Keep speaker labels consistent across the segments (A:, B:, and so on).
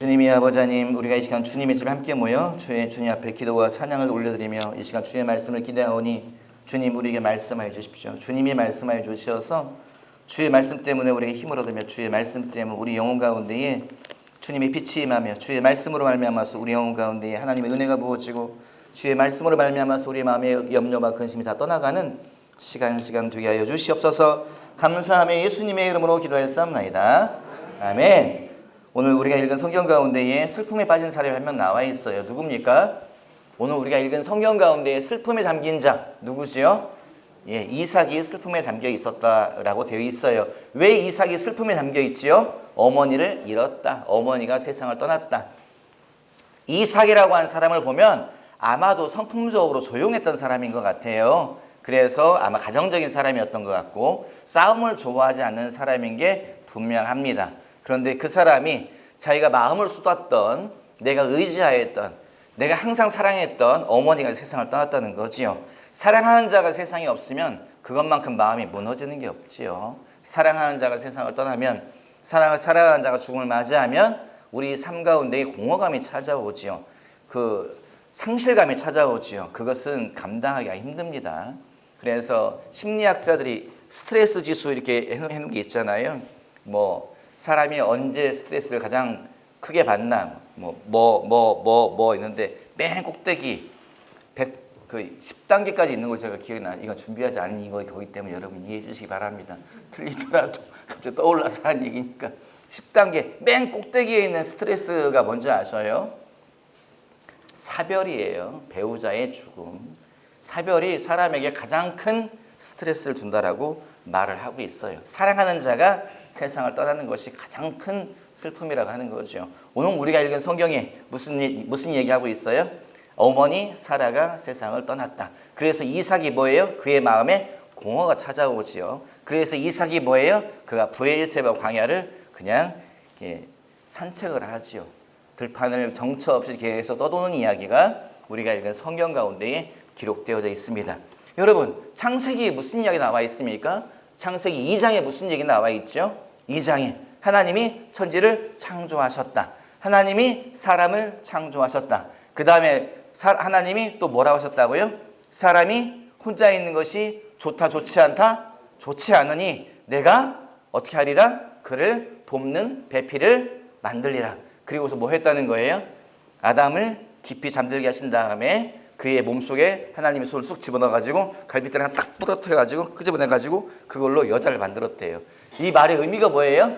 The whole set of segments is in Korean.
A: 주님이 아버지 하나님, 우리가 이 시간 주님의 집에 함께 모여 주님 앞에 기도와 찬양을 올려드리며 이 시간 주의 말씀을 기대하오니 주님 우리에게 말씀하여 주십시오. 주님이 말씀하여 주셔서 주의 말씀 때문에 우리에게 힘을 얻으며 주의 말씀 때문에 우리 영혼 가운데에 주님의 빛이 임하며 주의 말씀으로 말미암아서 우리 영혼 가운데에 하나님의 은혜가 부어지고 주의 말씀으로 말미암아서 우리 마음의 염려와 근심이 다 떠나가는 시간 되게 하여 주시옵소서. 감사하며 예수님의 이름으로 기도하였사옵나이다. 아멘. 오늘 우리가 읽은 성경 가운데에 슬픔에 빠진 사람이 한 명 나와 있어요. 누굽니까? 오늘 우리가 읽은 성경 가운데에 슬픔에 잠긴 자 누구지요? 이삭이 슬픔에 잠겨 있었다라고 되어 있어요. 왜 이삭이 슬픔에 잠겨 있지요? 어머니를 잃었다. 어머니가 세상을 떠났다. 이삭이라고 한 사람을 보면 아마도 성품적으로 조용했던 사람인 것 같아요. 그래서 아마 가정적인 사람이었던 것 같고 싸움을 좋아하지 않는 사람인 게 분명합니다. 그런데 그 사람이 자기가 마음을 쏟았던, 내가 의지하였던, 내가 항상 사랑했던 어머니가 세상을 떠났다는 거지요. 사랑하는 자가 세상에 없으면 그것만큼 마음이 무너지는 게 없지요. 사랑하는 자가 세상을 떠나면, 사랑하는 자가 죽음을 맞이하면 우리 삶 가운데 공허감이 찾아오지요. 그 상실감이 찾아오지요. 그것은 감당하기가 힘듭니다. 그래서 심리학자들이 스트레스 지수 이렇게 해놓은 게 있잖아요. 사람이 언제 스트레스를 가장 크게 받나, 있는데, 맨 꼭대기, 10단계까지 있는 걸 제가 기억이 나요. 이건 준비하지 않은 거기 때문에 여러분 이해해 주시기 바랍니다. 틀리더라도 갑자기 떠올라서 한 얘기니까. 10단계, 맨 꼭대기에 있는 스트레스가 뭔지 아셔요? 사별이에요. 배우자의 죽음. 사별이 사람에게 가장 큰 스트레스를 준다라고 말을 하고 있어요. 사랑하는 자가 세상을 떠나는 것이 가장 큰 슬픔이라고 하는 거죠. 오늘 우리가 읽은 성경에 무슨 얘기하고 있어요? 어머니 사라가 세상을 떠났다. 그래서 이삭이 뭐예요? 그의 마음에 공허가 찾아오지요. 그래서 이삭이 뭐예요? 그가 브엘세바 광야를 그냥 산책을 하지요. 들판을 정처 없이 계속 떠도는 이야기가 우리가 읽은 성경 가운데에 기록되어져 있습니다. 여러분, 창세기에 무슨 이야기 나와 있습니까? 창세기 2장에 무슨 얘기 나와 있죠? 2장에 하나님이 천지를 창조하셨다. 하나님이 사람을 창조하셨다. 그 다음에 하나님이 또 뭐라고 하셨다고요? 사람이 혼자 있는 것이 좋다, 좋지 않다? 좋지 않으니 내가 어떻게 하리라? 그를 돕는 배필을 만들리라. 그리고서 뭐 했다는 거예요? 아담을 깊이 잠들게 하신 다음에 그의 몸속에 하나님의 손을 쑥 집어넣어가지고 갈비뼈를 하나 딱 부러뜨려가지고 끄집어내가지고 그걸로 여자를 만들었대요. 이 말의 의미가 뭐예요?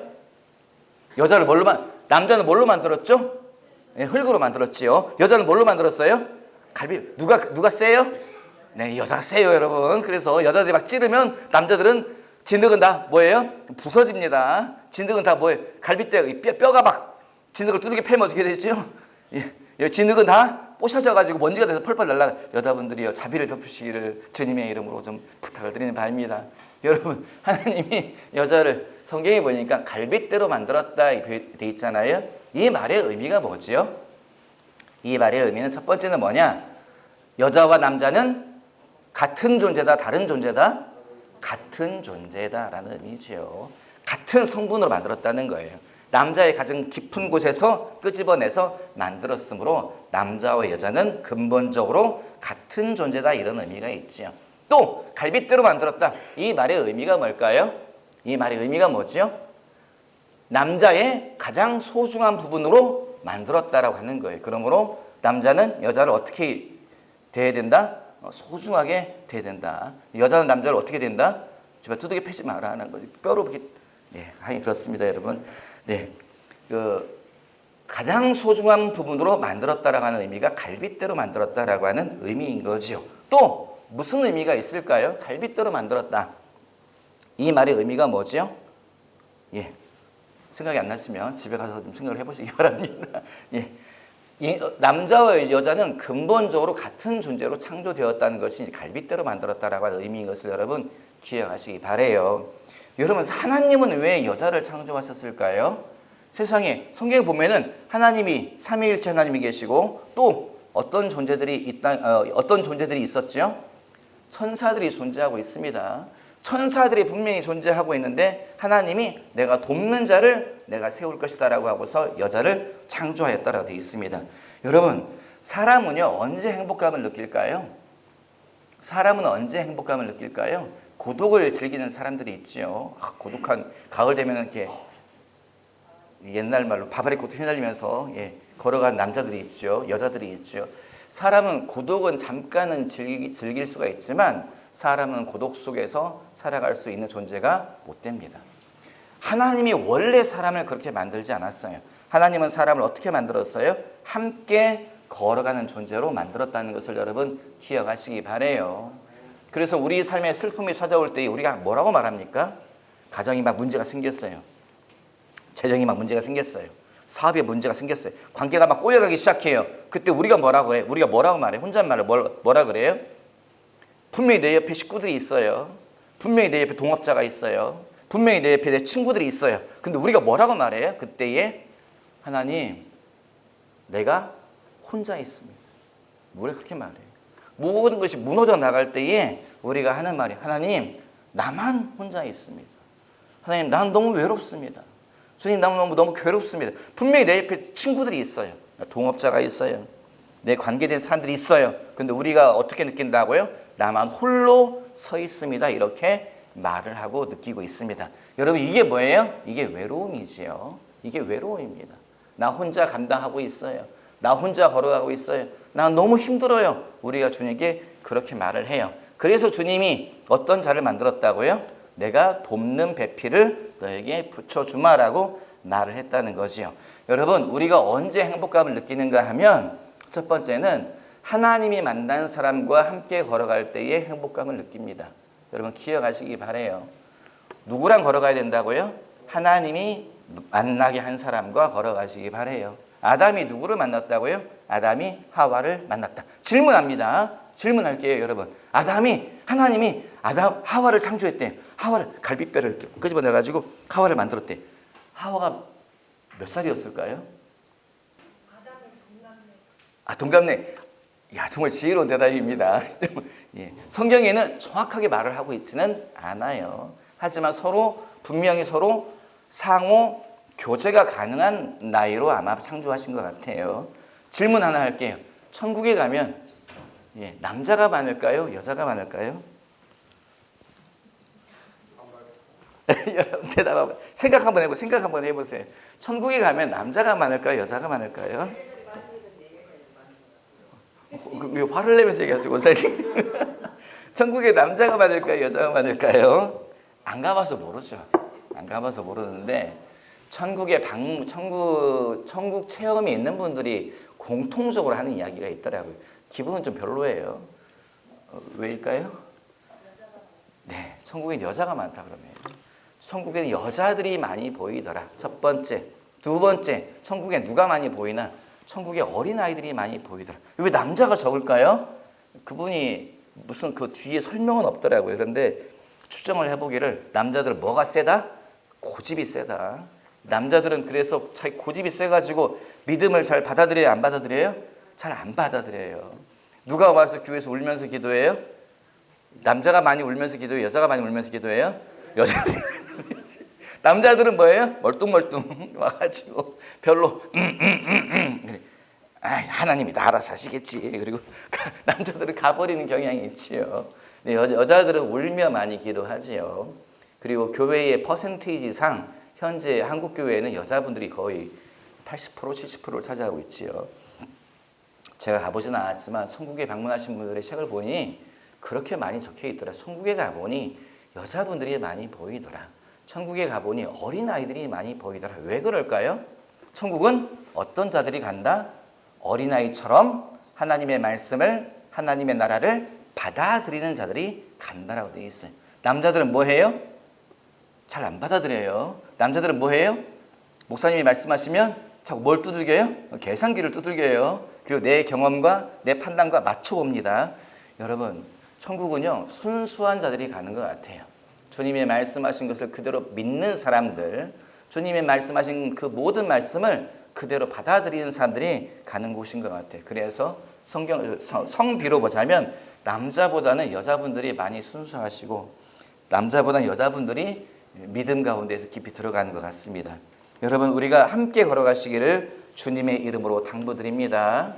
A: 여자를 남자는 뭘로 만들었죠? 흙으로 만들었지요. 여자는 뭘로 만들었어요? 누가 세요? 네, 여자가 세요, 여러분. 그래서 여자들이 막 찌르면 남자들은 진흙은 다 뭐예요? 부서집니다. 진흙은 다 뭐예요? 뼈가 막 진흙을 두들겨 패면 어떻게 되죠? 진흙은 다 뽀셔져가지고 먼지가 돼서 펄펄 날아가. 여자분들이요, 자비를 베푸시기를 주님의 이름으로 좀 부탁을 드리는 바입니다. 여러분, 하나님이 여자를 성경에 보니까 갈빗대로 만들었다 돼 있잖아요. 이 말의 의미가 뭐지요? 이 말의 의미는 첫 번째는 뭐냐? 여자와 남자는 같은 존재다, 다른 존재다? 같은 존재다라는 의미지요. 같은 성분으로 만들었다는 거예요. 남자의 가장 깊은 곳에서 끄집어내서 만들었으므로 남자와 여자는 근본적으로 같은 존재다, 이런 의미가 있지요. 또 갈빗대로 만들었다. 이 말의 의미가 뭘까요? 이 말의 의미가 뭐지요? 남자의 가장 소중한 부분으로 만들었다라고 하는 거예요. 그러므로 남자는 여자를 어떻게 대해야 된다? 소중하게 대해야 된다. 여자는 남자를 어떻게 된다? 제발 두들겨 패지 마라 하는 거지. 뼈로 이렇게. 하긴 그렇습니다, 여러분. 가장 소중한 부분으로 만들었다라고 하는 의미가 갈빗대로 만들었다라고 하는 의미인 거죠. 또 무슨 의미가 있을까요? 갈빗대로 만들었다. 이 말의 의미가 뭐죠? 생각이 안 나시면 집에 가서 좀 생각을 해보시기 바랍니다. 이 남자와 여자는 근본적으로 같은 존재로 창조되었다는 것이 갈빗대로 만들었다라고 하는 의미인 것을 여러분 기억하시기 바라요. 여러분, 하나님은 왜 여자를 창조하셨을까요? 세상에 성경에 보면은 하나님이 삼위일체 하나님이 계시고 또 어떤 존재들이 있었죠? 천사들이 존재하고 있습니다. 천사들이 분명히 존재하고 있는데 하나님이 내가 돕는 자를 내가 세울 것이다 라고 하고서 여자를 창조하였다라고 되어 있습니다. 여러분, 사람은요 언제 행복감을 느낄까요? 사람은 언제 행복감을 느낄까요? 고독을 즐기는 사람들이 있지요. 고독한 가을 되면 이렇게 옛날 말로 바바리 코트 휘날리면서 걸어가는 남자들이 있죠. 여자들이 있죠. 사람은 고독은 잠깐은 즐길 수가 있지만 사람은 고독 속에서 살아갈 수 있는 존재가 못 됩니다. 하나님이 원래 사람을 그렇게 만들지 않았어요. 하나님은 사람을 어떻게 만들었어요? 함께 걸어가는 존재로 만들었다는 것을 여러분 기억하시기 바라요. 그래서 우리 삶에 슬픔이 찾아올 때 우리가 뭐라고 말합니까? 가정이 막 문제가 생겼어요. 재정이 막 문제가 생겼어요. 사업에 문제가 생겼어요. 관계가 막 꼬여가기 시작해요. 그때 우리가 뭐라고 해요? 우리가 뭐라고 말해? 혼잣말로 뭐라 그래요? 분명히 내 옆에 식구들이 있어요. 분명히 내 옆에 동업자가 있어요. 분명히 내 옆에 내 친구들이 있어요. 근데 우리가 뭐라고 말해요? 그때에 하나님, 내가 혼자 있습니다. 우리가 그렇게 말해요. 모든 것이 무너져 나갈 때에 우리가 하는 말이 하나님, 나만 혼자 있습니다. 하나님, 난 너무 외롭습니다. 주님, 나는 너무 괴롭습니다. 분명히 내 옆에 친구들이 있어요. 동업자가 있어요. 내 관계된 사람들이 있어요. 근데 우리가 어떻게 느낀다고요? 나만 홀로 서 있습니다. 이렇게 말을 하고 느끼고 있습니다. 여러분, 이게 뭐예요? 이게 외로움이지요. 이게 외로움입니다. 나 혼자 감당하고 있어요. 나 혼자 걸어가고 있어요. 나 너무 힘들어요. 우리가 주님께 그렇게 말을 해요. 그래서 주님이 어떤 자를 만들었다고요? 내가 돕는 배필을 너에게 붙여주마라고 말을 했다는 거지요. 여러분, 우리가 언제 행복감을 느끼는가 하면 첫 번째는 하나님이 만난 사람과 함께 걸어갈 때의 행복감을 느낍니다. 여러분 기억하시기 바라요. 누구랑 걸어가야 된다고요? 하나님이 만나게 한 사람과 걸어가시기 바라요. 아담이 누구를 만났다고요? 아담이 하와를 만났다. 질문합니다. 질문할게요, 여러분. 하나님이 하와를 창조했대요. 하와를 갈비뼈를 이렇게 끄집어내가지고 하와를 만들었대. 하와가 몇 살이었을까요? 동갑내. 야, 정말 지혜로운 대답입니다. 성경에는 정확하게 말을 하고 있지는 않아요. 하지만 분명히 서로 상호 교제가 가능한 나이로 아마 창조하신 것 같아요. 질문 하나 할게요. 천국에 가면 남자가 많을까요? 여자가 많을까요? 여러분 대답 생각 한번 해보세요. 천국에 가면 남자가 많을까요? 여자가 많을까요? 왜 화를 내면서 얘기하시고 원사님? 천국에 남자가 많을까요? 여자가 많을까요? 안 가봐서 모르죠. 안 가봐서 모르는데 천국 체험이 있는 분들이 공통적으로 하는 이야기가 있더라고요. 기분은 좀 별로예요. 왜일까요? 네, 천국엔 여자가 많다 그러면. 천국에는 여자들이 많이 보이더라. 첫 번째. 두 번째, 천국에 누가 많이 보이나? 천국에 어린아이들이 많이 보이더라. 왜 남자가 적을까요? 그분이 무슨 그 뒤에 설명은 없더라고요. 그런데 추정을 해보기를 남자들은 뭐가 세다? 고집이 세다. 남자들은 그래서 자기 고집이 세가지고 믿음을 잘 받아들여요? 안 받아들여요? 잘 안 받아들여요. 누가 와서 교회에서 울면서 기도해요? 남자가 많이 울면서 기도해요? 여자가 많이 울면서 기도해요? 여자들이 남자들은 뭐예요? 멀뚱멀뚱 와가지고 별로 하나님이 다 알아서 하시겠지. 그리고 남자들은 가버리는 경향이 있지요. 여자들은 울며 많이 기도하지요. 그리고 교회의 퍼센테이지상 현재 한국 교회에는 여자분들이 거의 80% 70%를 차지하고 있지요. 제가 가보지는 않았지만 천국에 방문하신 분들의 책을 보니 그렇게 많이 적혀 있더라. 천국에 가보니 여자분들이 많이 보이더라. 천국에 가보니 어린아이들이 많이 보이더라. 왜 그럴까요? 천국은 어떤 자들이 간다? 어린아이처럼 하나님의 말씀을, 하나님의 나라를 받아들이는 자들이 간다라고 되어 있어요. 남자들은 뭐 해요? 잘 안 받아들여요. 남자들은 뭐 해요? 목사님이 말씀하시면 자꾸 뭘 두들겨요? 계산기를 두들겨요. 그리고 내 경험과 내 판단과 맞춰봅니다. 여러분, 천국은요 순수한 자들이 가는 것 같아요. 주님의 말씀하신 것을 그대로 믿는 사람들, 주님의 말씀하신 그 모든 말씀을 그대로 받아들이는 사람들이 가는 곳인 것 같아요. 그래서 성비로 보자면 남자보다는 여자분들이 많이 순수하시고 남자보다 여자분들이 믿음 가운데서 깊이 들어가는 것 같습니다. 여러분, 우리가 함께 걸어가시기를 주님의 이름으로 당부드립니다.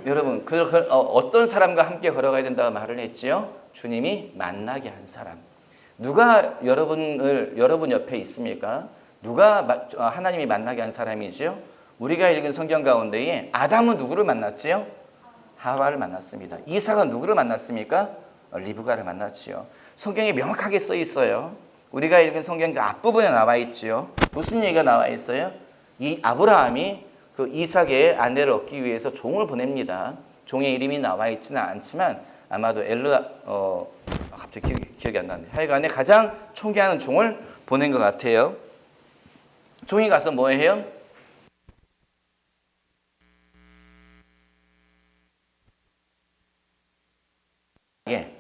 A: 여러분, 어떤 사람과 함께 걸어가야 된다고 말을 했지요? 주님이 만나게 한 사람. 누가 여러분 옆에 있습니까? 누가 하나님이 만나게 한 사람이지요? 우리가 읽은 성경 가운데에 아담은 누구를 만났지요? 하와를 만났습니다. 이삭은 누구를 만났습니까? 리브가를 만났지요. 성경에 명확하게 써 있어요. 우리가 읽은 성경 그 앞부분에 나와 있지요. 무슨 얘기가 나와 있어요? 이 아브라함이 그 이삭의 아내를 얻기 위해서 종을 보냅니다. 종의 이름이 나와 있지는 않지만 아마도 갑자기 기억이 안 나는데 하여간에 가장 총기하는 종을 보낸 것 같아요. 종이 가서 뭐 해요?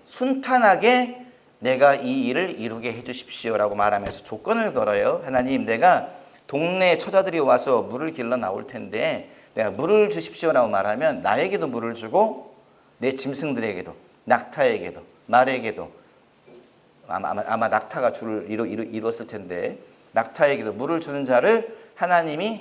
A: 순탄하게 내가 이 일을 이루게 해주십시오라고 말하면서 조건을 걸어요. 하나님, 내가 동네 처자들이 와서 물을 길러 나올 텐데 내가 물을 주십시오라고 말하면 나에게도 물을 주고 내 짐승들에게도, 낙타에게도, 말에게도, 아마 낙타가 줄을 이루었을 텐데 낙타에게도 물을 주는 자를 하나님이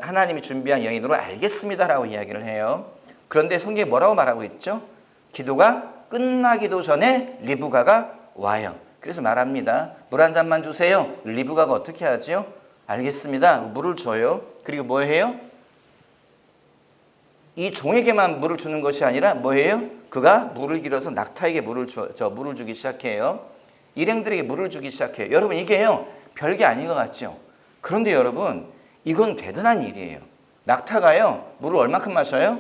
A: 하나님이 준비한 여인으로 알겠습니다라고 이야기를 해요. 그런데 성경에 뭐라고 말하고 있죠? 기도가 끝나기도 전에 리브가가 와요. 그래서 말합니다. 물 한 잔만 주세요. 리브가가 어떻게 하지요? 알겠습니다. 물을 줘요. 그리고 뭐 해요? 이 종에게만 물을 주는 것이 아니라 뭐 해요? 그가 물을 길어서 낙타에게 물을 주기 시작해요. 일행들에게 물을 주기 시작해요. 여러분, 이게요, 별게 아닌 것 같죠? 그런데 여러분, 이건 대단한 일이에요. 낙타가요, 물을 얼마큼 마셔요?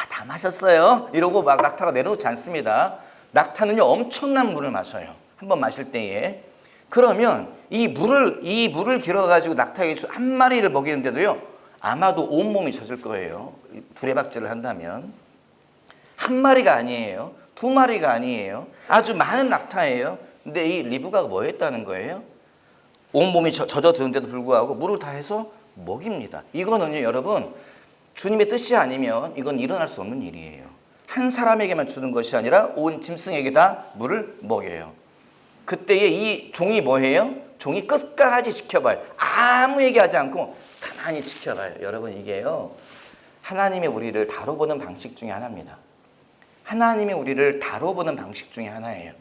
A: 다 마셨어요. 이러고 막 낙타가 내려놓지 않습니다. 낙타는요, 엄청난 물을 마셔요. 한번 마실 때에. 그러면 이 물을 길어가지고 낙타에게 한 마리를 먹이는데도요, 아마도 온몸이 젖을 거예요. 두레박질을 한다면. 한 마리가 아니에요. 두 마리가 아니에요. 아주 많은 낙타예요. 근데 이 리브가가 뭐 했다는 거예요? 온몸이 젖어드는데도 불구하고 물을 다 해서 먹입니다. 이거는요, 여러분, 주님의 뜻이 아니면 이건 일어날 수 없는 일이에요. 한 사람에게만 주는 것이 아니라 온 짐승에게 다 물을 먹여요. 그때에 이 종이 뭐 해요? 종이 끝까지 지켜봐요. 아무 얘기하지 않고 가만히 지켜봐요. 여러분, 이게요, 하나님이 우리를 다뤄보는 방식 중에 하나입니다. 하나님이 우리를 다뤄보는 방식 중에 하나예요.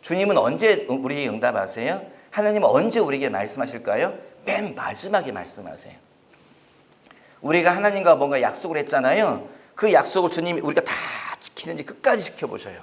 A: 주님은 언제 우리에게 응답하세요? 하나님은 언제 우리에게 말씀하실까요? 맨 마지막에 말씀하세요. 우리가 하나님과 뭔가 약속을 했잖아요. 그 약속을 주님이 우리가 다 지키는지 끝까지 지켜보셔요.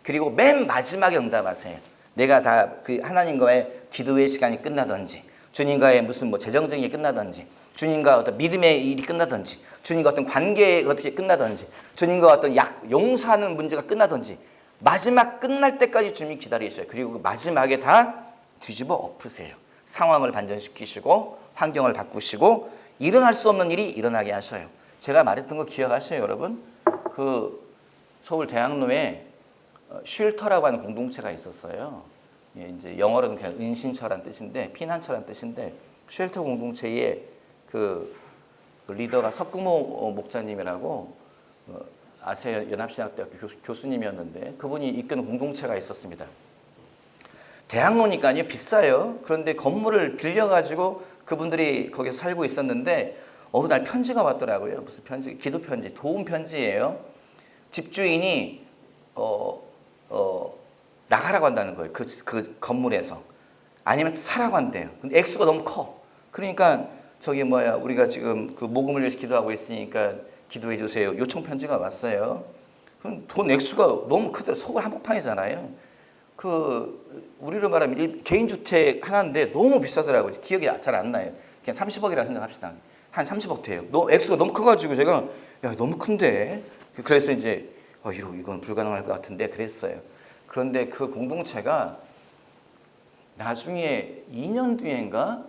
A: 그리고 맨 마지막에 응답하세요. 내가 다 그 하나님과의 기도의 시간이 끝나든지, 주님과의 무슨 재정적인 게 끝나든지, 주님과 어떤 믿음의 일이 끝나든지, 주님과 어떤 관계가 어떻게 끝나든지, 주님과 어떤 용서하는 문제가 끝나든지, 마지막 끝날 때까지 주님이 기다리셔요. 그리고 그 마지막에 다 뒤집어 엎으세요. 상황을 반전시키시고 환경을 바꾸시고 일어날 수 없는 일이 일어나게 하셔요. 제가 말했던 거 기억하세요, 여러분? 그 서울 대학로에 쉘터라고 하는 공동체가 있었어요. 이제 영어로는 그냥 은신처란 뜻인데, 피난처란 뜻인데, 쉘터 공동체의 그 리더가 석구모 목사님이라고 아세아 연합신학대학교 교수님이었는데 그분이 이끄는 공동체가 있었습니다. 대학로니까요, 비싸요. 그런데 건물을 빌려가지고 그분들이 거기서 살고 있었는데 어느 날 편지가 왔더라고요. 무슨 편지? 기도 편지, 도움 편지예요. 집주인이 나가라고 한다는 거예요. 그 건물에서. 아니면 사라고 한대요. 근데 액수가 너무 커. 그러니까 우리가 지금 그 모금을 위해서 기도하고 있으니까 기도해 주세요. 요청 편지가 왔어요. 그럼 돈 액수가 너무 크더라고요. 서울 한복판이잖아요. 우리로 말하면 개인 주택 하나인데 너무 비싸더라고요. 기억이 잘 안 나요. 그냥 30억이라 생각합시다. 한 30억 돼요. 액수가 너무 커가지고 제가 너무 큰데. 그래서 이제 이건 불가능할 것 같은데 그랬어요. 그런데 그 공동체가 나중에 2년 뒤인가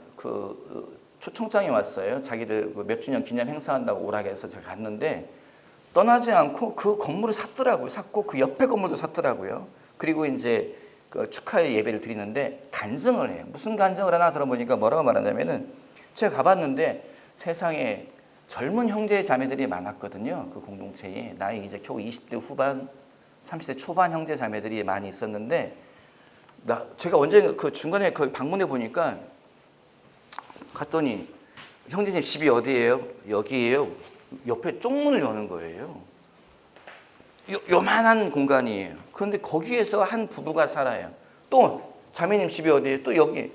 A: 초청장이 왔어요. 자기들 몇 주년 기념 행사한다고 오라고 해서 제가 갔는데 떠나지 않고 그 건물을 샀더라고요. 샀고 그 옆에 건물도 샀더라고요. 그리고 이제 그 축하의 예배를 드리는데 간증을 해요. 무슨 간증을 하나 들어보니까 뭐라고 말하냐면은 제가 가봤는데 세상에 젊은 형제 자매들이 많았거든요. 그 공동체에 나이 이제 겨우 20대 후반 30대 초반 형제 자매들이 많이 있었는데 제가 언제 그 중간에 그 방문해 보니까 갔더니 형제님 집이 어디예요? 여기예요. 옆에 쪽문을 여는 거예요. 요만한 공간이에요. 그런데 거기에서 한 부부가 살아요. 또 자매님 집이 어디예요? 또 여기.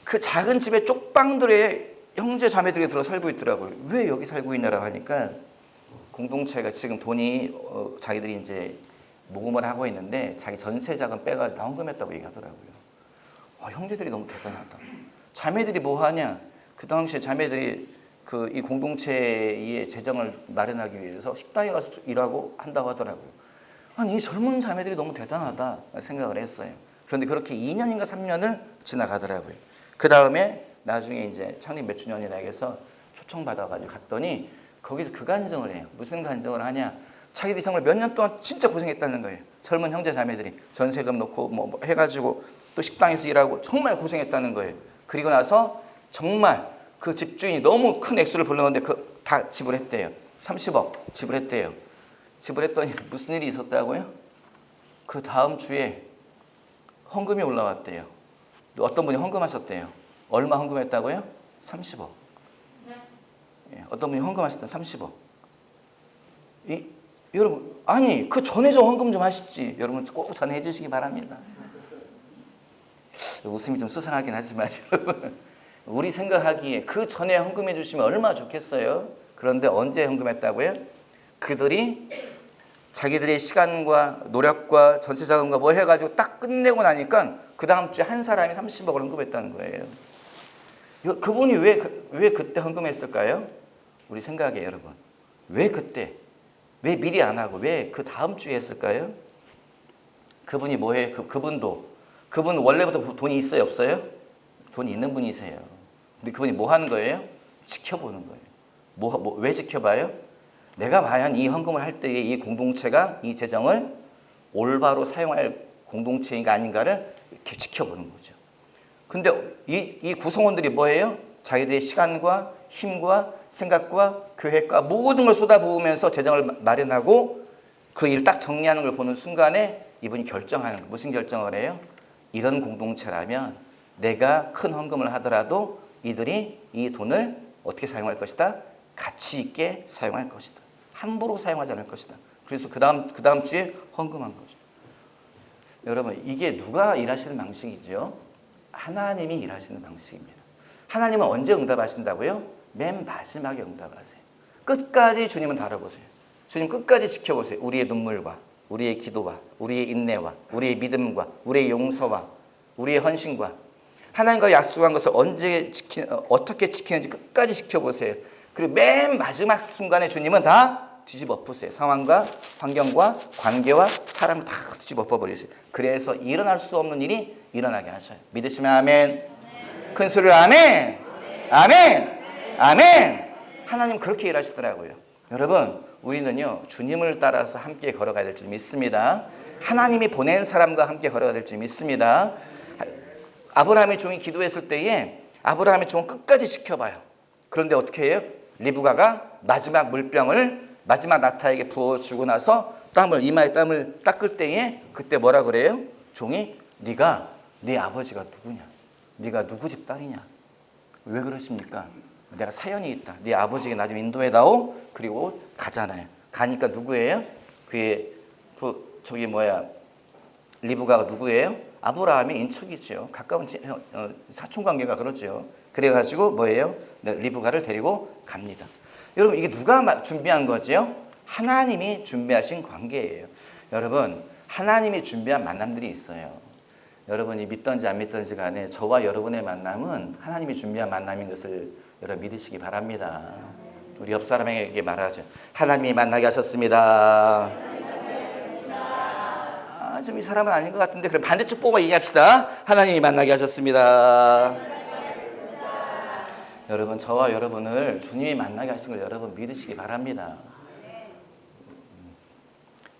A: 그 작은 집에 쪽방들에 형제 자매들이 들어 살고 있더라고요. 왜 여기 살고 있냐라고 하니까 공동체가 지금 돈이 자기들이 이제 모금을 하고 있는데 자기 전세 자금 빼가지고 다 헌금했다고 얘기하더라고요. 형제들이 너무 대단하다. 자매들이 뭐 하냐? 그 당시에 자매들이 이 공동체의 재정을 마련하기 위해서 식당에 가서 일하고 한다고 하더라고요. 아니 이 젊은 자매들이 너무 대단하다 생각을 했어요. 그런데 그렇게 2년인가 3년을 지나가더라고요. 그 다음에 나중에 이제 창립 몇 주년이라 해서 초청받아가지고 갔더니 거기서 그 간증을 해요. 무슨 간증을 하냐? 자기들이 정말 몇 년 동안 진짜 고생했다는 거예요. 젊은 형제 자매들이 전세금 놓고 뭐 해가지고 또 식당에서 일하고 정말 고생했다는 거예요. 그리고 나서 정말 그 집주인이 너무 큰 액수를 불렀는데 다 지불했대요. 30억 지불했대요. 지불했더니 무슨 일이 있었다고요? 그 다음 주에 헌금이 올라왔대요. 어떤 분이 헌금하셨대요. 얼마 헌금했다고요? 30억. 어떤 분이 헌금하셨던 30억. 여러분, 아니 그 전에 좀 헌금 좀 하시지. 여러분 꼭 전해 주시기 바랍니다. 웃음이 좀 수상하긴 하지만 여러분, 우리 생각하기에 그 전에 헌금해 주시면 얼마나 좋겠어요. 그런데 언제 헌금했다고요? 그들이 자기들의 시간과 노력과 전세자금과 뭐 해가지고 딱 끝내고 나니까 그 다음 주에 한 사람이 30억을 헌금했다는 거예요. 그분이 왜 그때 헌금했을까요? 우리 생각에 여러분, 왜 그때, 왜 미리 안 하고 왜 그 다음 주에 했을까요? 그분이 뭐해? 그분 원래부터 돈이 있어요, 없어요? 돈이 있는 분이세요. 근데 그분이 뭐 하는 거예요? 지켜보는 거예요. 왜 지켜봐요? 내가 과연 이 헌금을 할 때에 이 공동체가 이 재정을 올바로 사용할 공동체인가 아닌가를 이렇게 지켜보는 거죠. 근데 이 구성원들이 뭐예요? 자기들의 시간과 힘과 생각과 계획과 모든 걸 쏟아부으면서 재정을 마련하고 그 일을 딱 정리하는 걸 보는 순간에 이분이 결정하는 거예요. 무슨 결정을 해요? 이런 공동체라면 내가 큰 헌금을 하더라도 이들이 이 돈을 어떻게 사용할 것이다? 가치 있게 사용할 것이다. 함부로 사용하지 않을 것이다. 그래서 그 다음 주에 헌금한 거죠. 여러분, 이게 누가 일하시는 방식이죠? 하나님이 일하시는 방식입니다. 하나님은 언제 응답하신다고요? 맨 마지막에 응답하세요. 끝까지 주님은 다뤄보세요. 주님 끝까지 지켜보세요. 우리의 눈물과 우리의 기도와 우리의 인내와 우리의 믿음과 우리의 용서와 우리의 헌신과 하나님과 약속한 것을 어떻게 지키는지 끝까지 지켜보세요. 그리고 맨 마지막 순간에 주님은 다 뒤집어 엎으세요. 상황과 환경과 관계와 사람을 다 뒤집어 엎어버리세요. 그래서 일어날 수 없는 일이 일어나게 하셔요. 믿으시면 아멘. 큰 소리로 아멘. 아멘. 아멘. 하나님 그렇게 일하시더라고요. 여러분, 우리는요 주님을 따라서 함께 걸어가야 될 줄 믿습니다. 하나님이 보낸 사람과 함께 걸어가야 될 줄 믿습니다. 아브라함의 종이 기도했을 때에 아브라함의 종은 끝까지 지켜봐요. 그런데 어떻게 해요? 리브가가 마지막 물병을 마지막 낙타에게 부어주고 나서 이마에 땀을 닦을 때에 그때 뭐라 그래요? 종이 네가 네 아버지가 누구냐? 네가 누구 집 딸이냐? 왜 그러십니까? 내가 사연이 있다. 네 아버지에게 나 좀 인도해다오. 그리고 가잖아요. 가니까 누구예요? 리브가가 누구예요? 아브라함의 인척이죠. 가까운 사촌 관계가 그렇죠. 그래가지고 뭐예요? 리브가를 데리고 갑니다. 여러분 이게 누가 준비한 거죠? 하나님이 준비하신 관계예요. 여러분 하나님이 준비한 만남들이 있어요. 여러분이 믿든지 안 믿든지 간에 저와 여러분의 만남은 하나님이 준비한 만남인 것을 여러분 믿으시기 바랍니다. 우리 옆 사람에게 말하죠. 하나님이 만나게 하셨습니다. 좀 이 사람은 아닌 것 같은데 그럼 반대쪽 보고 얘기합시다. 하나님이 만나게 하셨습니다. 여러분 저와 여러분을 주님이 만나게 하신 걸 여러분 믿으시기 바랍니다.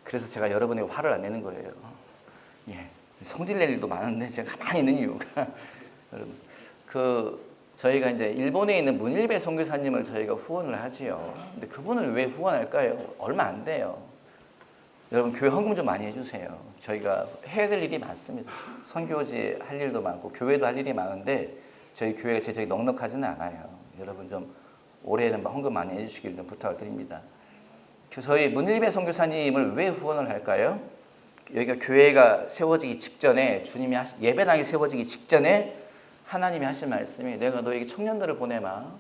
A: 그래서 제가 여러분에게 화를 안 내는 거예요. 성질 낼 일도 많은데 제가 가만히 있는 이유가 여러분 저희가 이제 일본에 있는 문일배 선교사님을 저희가 후원을 하지요. 근데 그분을 왜 후원할까요? 얼마 안 돼요. 여러분 교회 헌금 좀 많이 해주세요. 저희가 해야 될 일이 많습니다. 선교지 할 일도 많고 교회도 할 일이 많은데 저희 교회가 재정이 넉넉하지는 않아요. 여러분 좀 올해는 헌금 많이 해주시기를 좀 부탁을 드립니다. 저희 문일배 선교사님을 왜 후원을 할까요? 여기가 교회가 세워지기 직전에 주님이 예배당이 세워지기 직전에 하나님이 하신 말씀이 내가 너에게 청년들을 보내마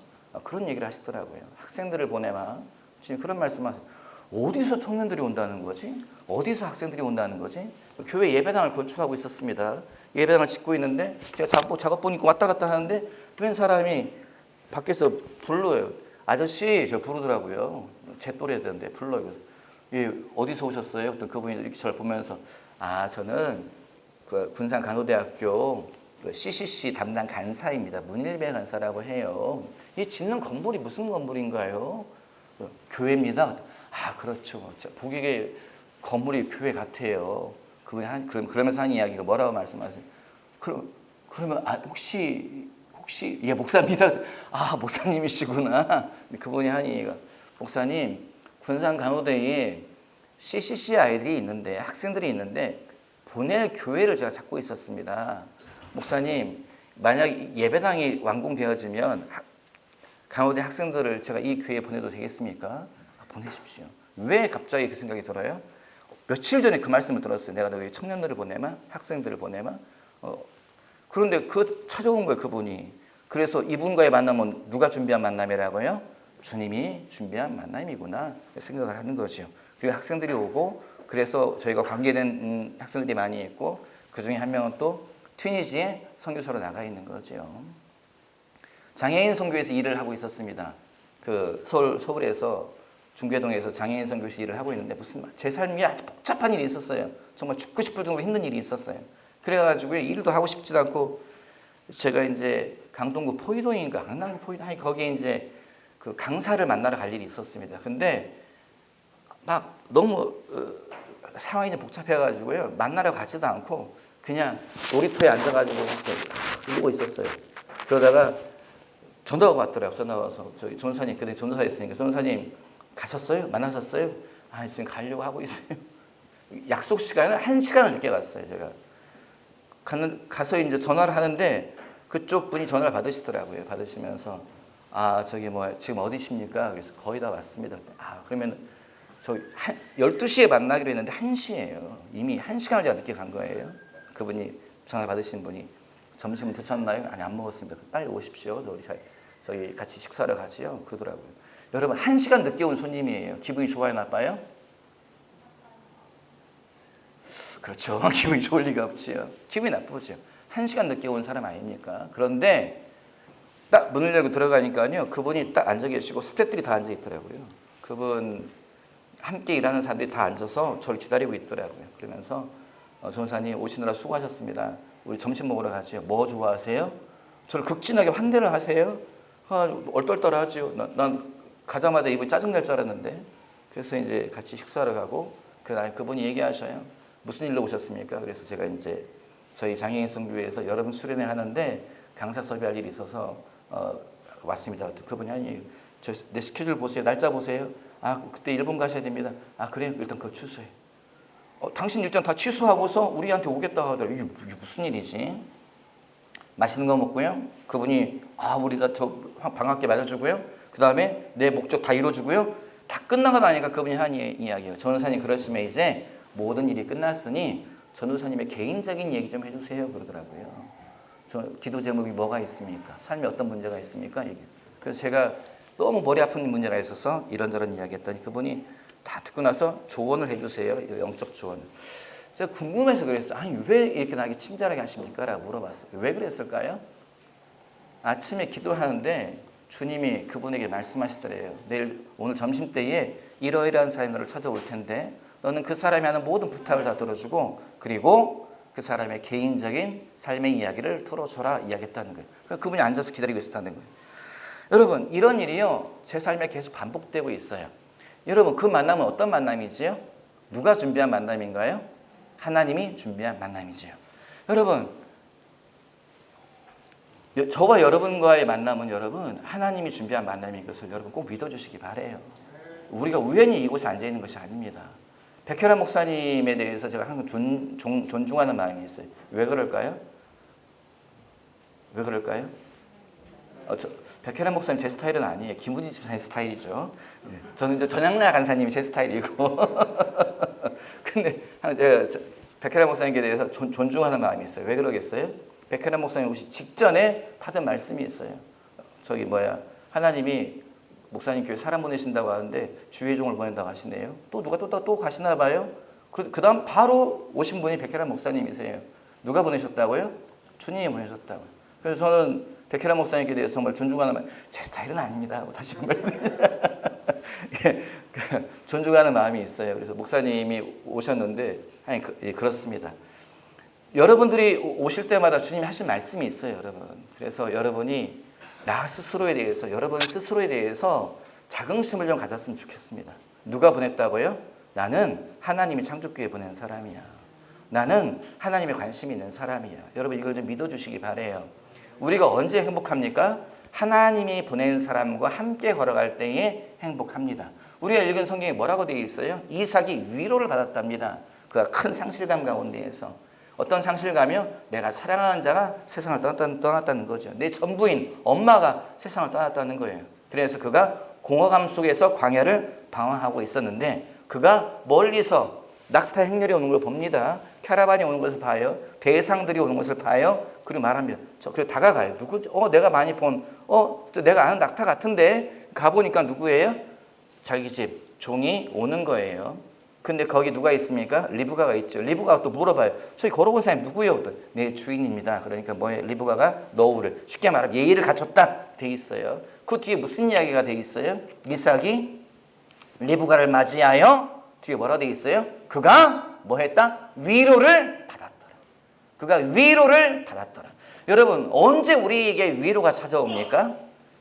A: 그런 얘기를 하시더라고요. 학생들을 보내마 지금 그런 말씀하세요. 어디서 청년들이 온다는 거지? 어디서 학생들이 온다는 거지? 교회 예배당을 건축하고 있었습니다. 예배당을 짓고 있는데 제가 작업 보니까 왔다 갔다 하는데 웬 사람이 밖에서 불러요. 아저씨 저 부르더라고요. 제 또래던데 불러요. 예, 어디서 오셨어요? 또 그분이 이렇게 저를 보면서 저는 그 군산 간호대학교 CCC 담당 간사입니다. 문일배 간사라고 해요. 이 짓는 건물이 무슨 건물인가요? 교회입니다. 그렇죠. 보기에 건물이 교회 같아요. 그러면서 한 이야기가 뭐라고 말씀하세요? 그러면 혹시 예 목사입니다. 목사님이시구나. 그분이 한 얘기가 목사님 군산 간호대에 CCC 아이들이 있는데 학생들이 있는데 보낼 교회를 제가 찾고 있었습니다. 목사님 만약 예배당이 완공되어지면 간호대 학생들을 제가 이 교회에 보내도 되겠습니까? 보내십시오. 왜 갑자기 그 생각이 들어요? 며칠 전에 그 말씀을 들었어요. 내가 너희 청년들을 보내마, 학생들을 보내마. 그런데 찾아온 거예요, 그분이. 그래서 이분과의 만남은 누가 준비한 만남이라고요? 주님이 준비한 만남이구나 생각을 하는 거죠. 그리고 학생들이 오고 그래서 저희가 관계된 학생들이 많이 있고 그 중에 한 명은 또 튀니지에 선교사로 나가 있는 거죠. 장애인 선교에서 일을 하고 있었습니다. 그 서울에서 중계동에서 장애인 선교시 일을 하고 있는데 제 삶이 아주 복잡한 일이 있었어요. 정말 죽고 싶을 정도로 힘든 일이 있었어요. 그래가지고 일도 하고 싶지도 않고 제가 이제 강동구 포이동인가 강남구 포이동 거기에 이제 그 강사를 만나러 갈 일이 있었습니다. 근데 막 너무 상황이 좀 복잡해가지고요 만나러 가지도 않고 그냥 놀이터에 앉아가지고 이러고 있었어요. 그러다가 전화가 왔더라고요. 전화 와서 저기 전사님 그때 전사였으니까 전사님 가셨어요? 만나셨어요? 지금 가려고 하고 있어요. 약속 시간을 1시간을 늦게 갔어요. 제가 가서 이제 전화를 하는데 그쪽 분이 전화를 받으시더라고요. 받으시면서 저기 지금 어디십니까? 그래서 거의 다 왔습니다. 그러면 저 12시에 만나기로 했는데 1시예요. 이미 1시간을 제가 늦게 간 거예요. 그분이 전화 받으신 분이 점심은 드셨나요? 아니 안 먹었습니다. 빨리 오십시오. 저희 같이 식사를 가지요. 그러더라고요. 여러분 1시간 늦게 온 손님이에요. 기분이 좋아요, 나빠요? 그렇죠. 기분이 좋을 리가 없지요. 기분이 나쁘죠. 1시간 늦게 온 사람 아닙니까? 그런데 딱 문을 열고 들어가니까요. 그분이 딱 앉아 계시고 스태프들이 다 앉아 있더라고요. 그분 함께 일하는 사람들이 다 앉아서 저를 기다리고 있더라고요. 그러면서 전사님 오시느라 수고하셨습니다. 우리 점심 먹으러 가죠. 뭐 좋아하세요? 저를 극진하게 환대를 하세요. 얼떨떨하죠. 난 가자마자 입이 짜증날 줄 알았는데 그래서 이제 같이 식사를 가고 그분이 얘기하셔요. 무슨 일로 오셨습니까? 그래서 제가 이제 저희 장애인 선교회에서 여름 수련회 하는데 강사 섭외할 일이 있어서 왔습니다. 그분이 내 스케줄 보세요. 날짜 보세요. 그때 일본 가셔야 됩니다. 그래요? 일단 그거 취소해. 당신 일정 다 취소하고서 우리한테 오겠다 하더라고요. 이게 무슨 일이지? 맛있는 거 먹고요. 그분이 우리 다 반갑게 맞아주고요. 그 다음에 내 목적 다 이뤄주고요. 다 끝나고 나니까 그분이 한 이야기예요. 전도사님 그러시면 이제 모든 일이 끝났으니 전도사님의 개인적인 얘기 좀 해주세요. 그러더라고요. 기도 제목이 뭐가 있습니까? 삶에 어떤 문제가 있습니까? 그래서 제가 너무 머리 아픈 문제가 있어서 이런저런 이야기했더니 그분이 다 듣고 나서 조언을 해주세요. 영적 조언을. 제가 궁금해서 그랬어요. 왜 이렇게 나에게 친절하게 하십니까? 라고 물어봤어요. 왜 그랬을까요? 아침에 기도하는데 주님이 그분에게 말씀하시더래요. 오늘 점심때에 이러이러한 사람이 너를 찾아올 텐데 너는 그 사람이 하는 모든 부탁을 다 들어주고 그리고 그 사람의 개인적인 삶의 이야기를 들어줘라 이야기했다는 거예요. 그분이 앉아서 기다리고 있었다는 거예요. 여러분 이런 일이요 제 삶에 계속 반복되고 있어요. 여러분 그 만남은 어떤 만남이지요? 누가 준비한 만남인가요? 하나님이 준비한 만남이지요. 여러분 저와 여러분과의 만남은 여러분 하나님이 준비한 만남인 것을 여러분 꼭 믿어주시기 바라요. 우리가 우연히 이곳에 앉아있는 것이 아닙니다. 백혜란 목사님에 대해서 제가 항상 존중하는 마음이 있어요. 왜 그럴까요? 왜 그럴까요? 백혜란 목사님 제 스타일은 아니에요. 김우진 집사님 스타일이죠. 저는 이제 전향라 간사님이 제 스타일이고. 근데 백혜란 목사님에 대해서 존중하는 마음이 있어요. 왜 그러겠어요? 백혜란 목사님 오시 직전에 받은 말씀이 있어요. 하나님이 목사님 교회 사람 보내신다고 하는데 주의 종을 보낸다고 하시네요. 또 누가 또 가시나 봐요. 그 다음 바로 오신 분이 백혜란 목사님이세요. 누가 보내셨다고요? 주님이 보내셨다고요. 그래서 저는 백혜란 목사님께 대해서 정말 존중하는 마음, 제 스타일은 아닙니다. 다시 한번 말씀드립니다. 존중하는 마음이 있어요. 그래서 목사님이 오셨는데, 그렇습니다. 여러분들이 오실 때마다 주님이 하신 말씀이 있어요, 여러분. 그래서 여러분이 여러분 스스로에 대해서 자긍심을 좀 가졌으면 좋겠습니다. 누가 보냈다고요? 나는 하나님이 창조교회 보낸 사람이야. 나는 하나님의 관심이 있는 사람이야. 여러분 이걸 좀 믿어주시기 바래요. 우리가 언제 행복합니까? 하나님이 보낸 사람과 함께 걸어갈 때에 행복합니다. 우리가 읽은 성경에 뭐라고 되어 있어요? 이삭이 위로를 받았답니다. 그가 큰 상실감 가운데에서. 어떤 상실감이요? 내가 사랑하는 자가 세상을 떠났다는 거죠. 내 전부인 엄마가 세상을 떠났다는 거예요. 그래서 그가 공허감 속에서 광야를 방황하고 있었는데 그가 멀리서 낙타 행렬이 오는 걸 봅니다. 캐러반이 오는 것을 봐요. 대상들이 오는 것을 봐요. 그리고 말합니다. 그리고 다가가요. 누구지? 내가 많이 내가 아는 낙타 같은데 가보니까 누구예요? 자기 집 종이 오는 거예요. 근데 거기 누가 있습니까? 리브가가 있죠. 리브가가 또 물어봐요. 저기 걸어온 사람이 누구예요? 내 주인입니다. 그러니까 뭐예요? 리브가가 너우를 쉽게 말하면 예의를 갖췄다 돼 있어요. 그 뒤에 무슨 이야기가 돼 있어요? 이삭이 리브가를 맞이하여 뒤에 뭐라 돼 있어요? 그가 뭐 했다? 위로를 받았더라. 그가 위로를 받았더라. 여러분 언제 우리에게 위로가 찾아옵니까?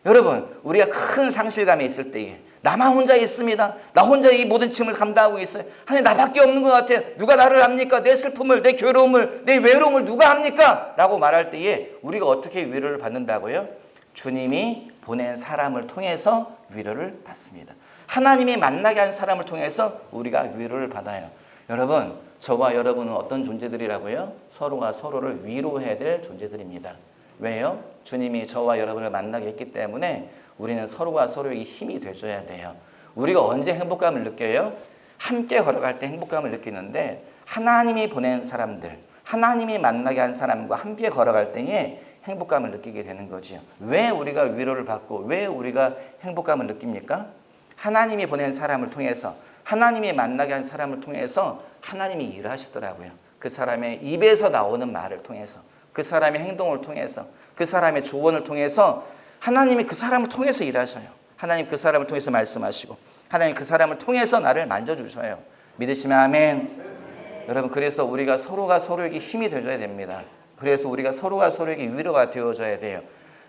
A: 여러분 우리가 큰 상실감에 있을 때에 나만 혼자 있습니다. 나 혼자 이 모든 짐을 감당하고 있어요. 하나님 나밖에 없는 것 같아요. 누가 나를 합니까? 내 슬픔을, 내 괴로움을, 내 외로움을 누가 합니까? 라고 말할 때에 우리가 어떻게 위로를 받는다고요? 주님이 보낸 사람을 통해서 위로를 받습니다. 하나님이 만나게 한 사람을 통해서 우리가 위로를 받아요. 여러분, 저와 여러분은 어떤 존재들이라고요? 서로가 서로를 위로해야 될 존재들입니다. 왜요? 주님이 저와 여러분을 만나게 했기 때문에 우리는 서로가 서로에게 힘이 돼줘야 돼요. 우리가 언제 행복감을 느껴요? 함께 걸어갈 때 행복감을 느끼는데 하나님이 보낸 사람들, 하나님이 만나게 한 사람과 함께 걸어갈 때에 행복감을 느끼게 되는 거죠. 왜 우리가 위로를 받고 왜 우리가 행복감을 느낍니까? 하나님이 보낸 사람을 통해서, 하나님이 만나게 한 사람을 통해서 하나님이 일하시더라고요. 그 사람의 입에서 나오는 말을 통해서, 그 사람의 행동을 통해서, 그 사람의 조언을 통해서 하나님이 그 사람을 통해서 일하셔요. 하나님 그 사람을 통해서 말씀하시고 하나님 그 사람을 통해서 나를 만져주셔요. 믿으시면 아멘. 여러분 그래서 우리가 서로가 서로에게 힘이 되어줘야 됩니다. 그래서 우리가 서로가 서로에게 위로가 되어줘야 돼요.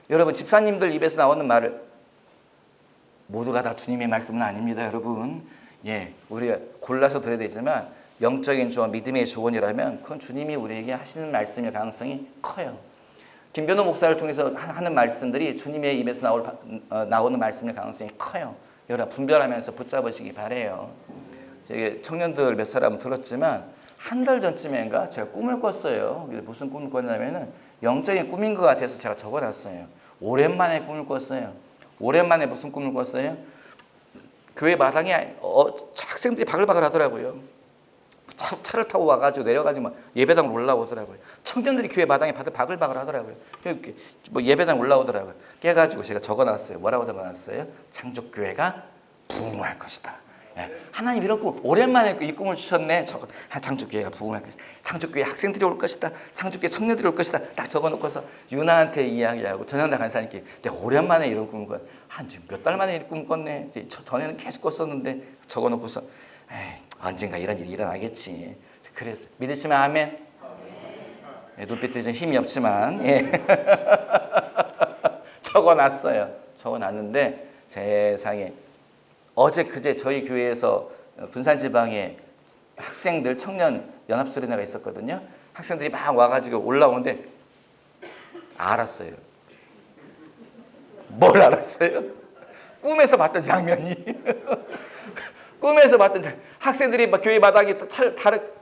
A: 여러분 집사님들 입에서 나오는 말을 모두가 다 주님의 말씀은 아닙니다. 여러분 우리가 골라서 들어야 되지만 영적인 조언, 믿음의 조언이라면 그건 주님이 우리에게 하시는 말씀일 가능성이 커요. 김변호 목사를 통해서 하는 말씀들이 주님의 입에서 나오는 말씀의 가능성이 커요. 여러분 분별하면서 붙잡으시기 바래요. 제가 청년들 몇 사람 들었지만 한 달 전쯤인가 제가 꿈을 꿨어요. 무슨 꿈을 꿨냐면은 영적인 꿈인 것 같아서 제가 적어놨어요. 오랜만에 꿈을 꿨어요. 오랜만에 무슨 꿈을 꿨어요? 교회 마당에 학생들이 바글바글 하더라고요. 차를 타고 와가지고 내려가지고 예배당 올라오더라고요. 청년들이 교회 마당에 바글바글 하더라고요. 예배당 올라오더라고요. 깨가지고 제가 적어놨어요. 뭐라고 적어놨어요? 창조교회가 부흥할 것이다. 하나님 이런 꿈 오랜만에 이 꿈을 주셨네. 창조교회가 부흥할 것이다. 창조교회 학생들이 올 것이다. 창조교회 청년들이 올 것이다. 딱 적어놓고서 유나한테 이야기하고 전현다 간사님께 내가 오랜만에 이런 꿈을 꿨네. 지금 몇 달 만에 이 꿈을 꿨네. 전에는 계속 꿨었는데 적어놓고서 언젠가 이런 일이 일어나겠지. 그래서 믿으시면 아멘. 눈빛들이 좀 힘이 없지만 적어놨어요. 적어놨는데 세상에 어제 그제 저희 교회에서 군산지방에 학생들 청년 연합수련회가 있었거든요. 학생들이 막 와가지고 올라오는데 알았어요. 뭘 알았어요? 꿈에서 봤던 장면이 꿈에서 봤던 학생들이 막 교회 마당에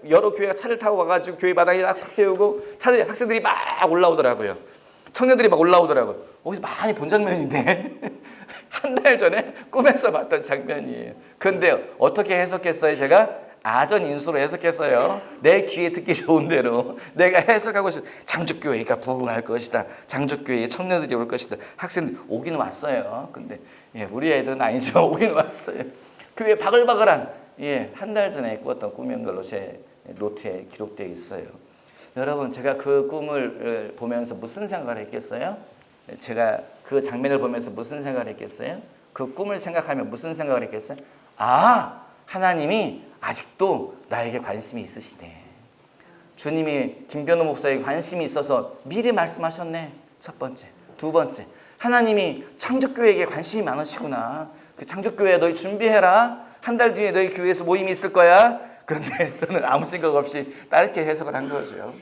A: 여러 교회가 차를 타고 가가지고 교회 마당에 싹 세우고 학생들이 막 올라오더라고요. 청년들이 막 올라오더라고요. 어디서 많이 본 장면인데 한 달 전에 꿈에서 봤던 장면이에요. 그런데 어떻게 해석했어요? 제가 아전인수로 해석했어요. 내 귀에 듣기 좋은 대로 내가 해석하고 싶어. 장족교회가 부흥할 것이다. 장족교회에 청년들이 올 것이다. 학생들 오기는 왔어요. 근데 우리 애들은 아니지만 오기는 왔어요. 교회 바글바글한 한 달 전에 꾸었던 꿈인 걸로 제 노트에 기록되어 있어요. 여러분, 제가 그 꿈을 보면서 무슨 생각을 했겠어요? 제가 그 장면을 보면서 무슨 생각을 했겠어요? 그 꿈을 생각하면 무슨 생각을 했겠어요? 아, 하나님이 아직도 나에게 관심이 있으시네. 주님이 김변호 목사에게 관심이 있어서 미리 말씀하셨네. 첫 번째. 두 번째, 하나님이 창조교회에게 관심이 많으시구나. 그 창조교회 너희 준비해라. 한 달 뒤에 너희 교회에서 모임이 있을 거야. 그런데 저는 아무 생각 없이 짧게 해석을 한 거죠.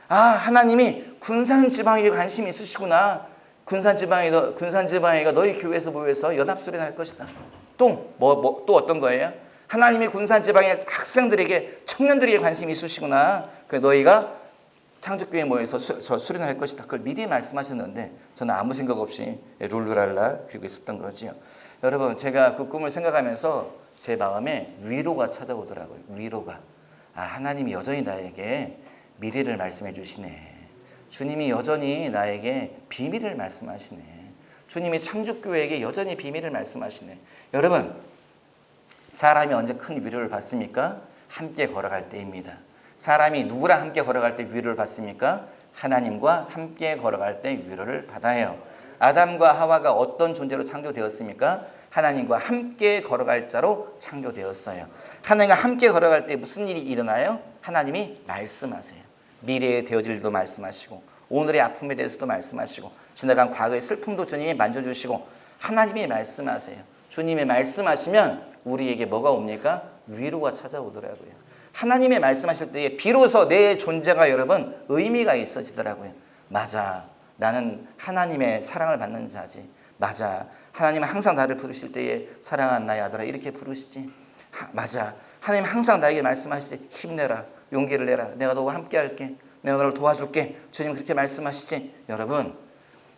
A: 아, 하나님이 군산지방에게 관심이 있으시구나. 군산지방이가 너희 교회에서 모여서 연합수련 할 것이다. 또 또 어떤 거예요? 하나님이 군산지방의 학생들에게, 청년들에게 관심이 있으시구나. 그 너희가 창조교회에 모여서 수련할 것이다. 그걸 미리 말씀하셨는데 저는 아무 생각 없이 룰루랄라 그리고 있었던 거지요. 여러분, 제가 그 꿈을 생각하면서 제 마음에 위로가 찾아오더라고요. 위로가. 아, 하나님이 여전히 나에게 미래를 말씀해 주시네. 주님이 여전히 나에게 비밀을 말씀하시네. 주님이 창조교회에게 여전히 비밀을 말씀하시네. 여러분, 사람이 언제 큰 위로를 받습니까? 함께 걸어갈 때입니다. 사람이 누구랑 함께 걸어갈 때 위로를 받습니까? 하나님과 함께 걸어갈 때 위로를 받아요. 아담과 하와가 어떤 존재로 창조되었습니까? 하나님과 함께 걸어갈 자로 창조되었어요. 하나님과 함께 걸어갈 때 무슨 일이 일어나요? 하나님이 말씀하세요. 미래에 되어질 일도 말씀하시고, 오늘의 아픔에 대해서도 말씀하시고, 지나간 과거의 슬픔도 주님이 만져주시고, 하나님이 말씀하세요. 주님이 말씀하시면 우리에게 뭐가 옵니까? 위로가 찾아오더라고요. 하나님의 말씀하실 때에 비로소 내 존재가 여러분 의미가 있어지더라고요. 맞아, 나는 하나님의 사랑을 받는 자지. 맞아, 하나님은 항상 나를 부르실 때에 사랑하는 나의 아들아 이렇게 부르시지. 맞아, 하나님 항상 나에게 말씀하실 때 힘내라, 용기를 내라, 내가 너와 함께 할게, 내가 너를 도와줄게. 주님 그렇게 말씀하시지. 여러분,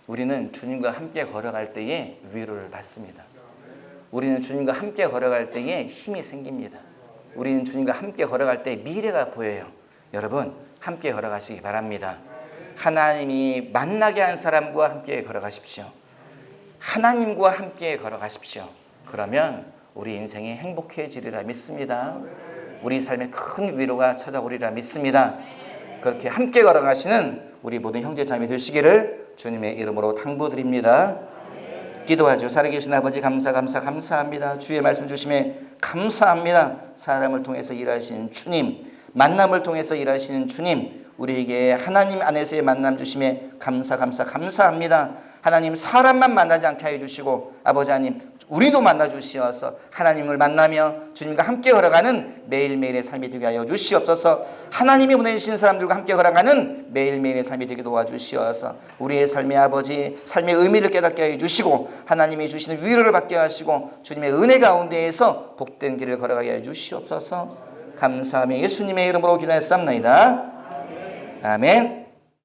A: 우리는 주님과 함께 걸어갈 때에 위로를 받습니다. 우리는 주님과 함께 걸어갈 때에 힘이 생깁니다. 우리는 주님과 함께 걸어갈 때 미래가 보여요. 여러분, 함께 걸어가시기 바랍니다. 하나님이 만나게 한 사람과 함께 걸어가십시오. 하나님과 함께 걸어가십시오. 그러면 우리 인생이 행복해지리라 믿습니다. 우리 삶에 큰 위로가 찾아오리라 믿습니다. 그렇게 함께 걸어가시는 우리 모든 형제자매 되시기를 주님의 이름으로 당부드립니다. 기도하죠. 살아계신 아버지 감사합니다. 주의 말씀 주심에 감사합니다. 사람을 통해서 일하시는 주님, 만남을 통해서 일하시는 주님, 우리에게 하나님 안에서의 만남 주심에 감사합니다. 하나님, 사람만 만나지 않게 해주시고 아버지 하나님 우리도 만나 주시어서 하나님을 만나며 주님과 함께 걸어가는 매일매일의 삶이 되게 하여 주시옵소서. 하나님이 보내주신 사람들과 함께 걸어가는 매일매일의 삶이 되게 도와주시어서 우리의 삶의 아버지, 삶의 의미를 깨닫게 하여 주시고 하나님이 주시는 위로를 받게 하시고 주님의 은혜 가운데에서 복된 길을 걸어가게 하여 주시옵소서. 감사하며 예수님의 이름으로 기도했습니다. 아멘.